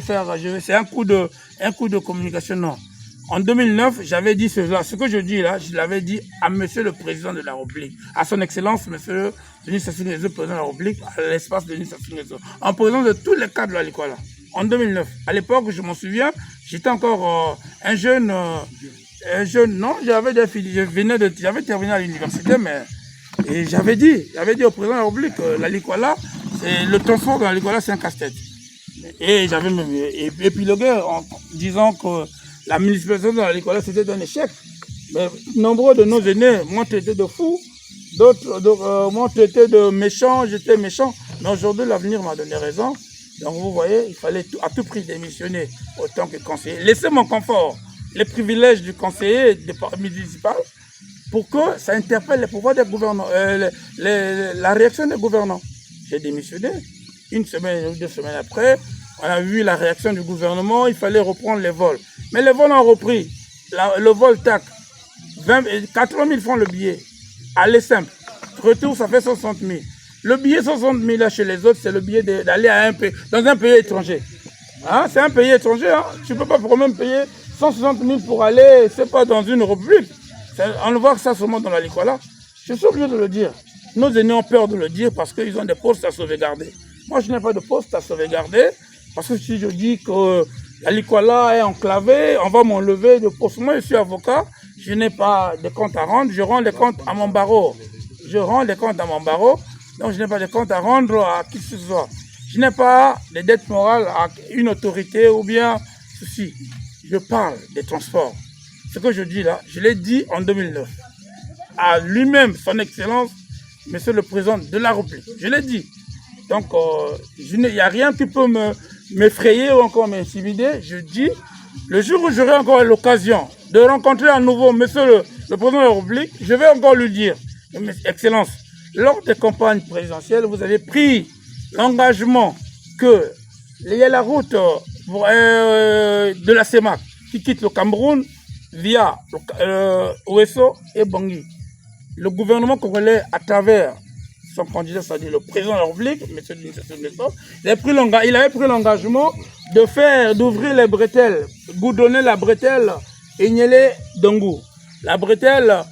faire, c'est un coup de communication, non. En 2009, j'avais dit cela. Ce que je dis là, je l'avais dit à Monsieur le Président de la République, à son Excellence, Monsieur Denis Sassou Nguesso, Président de la République, à l'espace de Denis Sassou Nguesso, en présence de tous les cadres de la Likoala. En 2009, à l'époque, je m'en souviens, j'étais encore un jeune, non, j'avais terminé à l'université, mais et j'avais dit au Président de la République, la Likoala, c'est le transport de la Likoala, c'est un casse-tête. Et j'avais même épilogué en disant que la municipalisation de la Likoala, c'était un échec. Mais nombreux de nos aînés m'ont traité de fou, d'autres m'ont traité de méchant, j'étais méchant. Mais aujourd'hui, l'avenir m'a donné raison. Donc vous voyez, il fallait à tout prix démissionner autant que conseiller. Laisser mon confort, les privilèges du conseiller municipal, pour que ça interpelle les pouvoirs des gouvernants, la réaction des gouvernants. J'ai démissionné. Une semaine ou 2 semaines après, on a vu la réaction du gouvernement, il fallait reprendre les vols. Mais les vols ont repris. Le vol TAC, 80 000 francs le billet. Aller simple. Retour, ça fait 60 000. Le billet 60 000 là chez les autres, c'est le billet d'aller dans un pays étranger. Hein? C'est un pays étranger. Hein? Tu ne peux pas pour même payer 160 000 pour aller, c'est pas dans une république. On le voit ça seulement dans la Likoala. Je suis obligé de le dire. Nos aînés ont peur de le dire parce qu'ils ont des postes à sauvegarder. Moi, je n'ai pas de poste à sauvegarder parce que si je dis que la Likoala est enclavée, on va m'enlever de poste. Moi, je suis avocat, je n'ai pas de comptes à rendre, je rends les comptes à mon barreau. Donc je n'ai pas de comptes à rendre à qui que ce soit. Je n'ai pas de dette morale à une autorité ou bien ceci. Je parle des transports. Ce que je dis là, je l'ai dit en 2009. À lui-même, son Excellence, Monsieur le Président de la République. Je l'ai dit. Donc, il n'y a rien qui peut m'effrayer ou encore m'intimider. Je dis, le jour où j'aurai encore l'occasion de rencontrer à nouveau Monsieur le Président de la République, je vais encore lui dire, Excellence, lors des campagnes présidentielles, vous avez pris l'engagement que il y a la route de la CEMAC qui quitte le Cameroun via Ouesso et Bangui. Le gouvernement congolais, à travers son candidat, c'est-à-dire le président de la République, M. Denis Sassou Nguesso, il avait pris l'engagement d'ouvrir les bretelles, goudronner la bretelle Enyele Dongou. La bretelle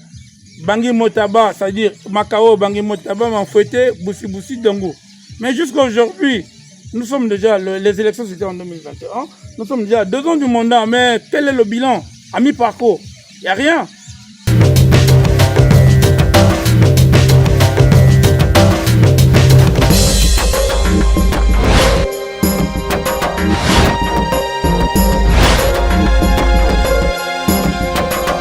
Bangui Motaba, c'est-à-dire Makao, Bangui Motaba, Manfouete, Boussi Boussi Dongou. Mais jusqu'à aujourd'hui, nous sommes déjà, les élections c'était en 2021, nous sommes déjà à 2 ans du mandat, mais quel est le bilan à mi-parcours? Il n'y a rien.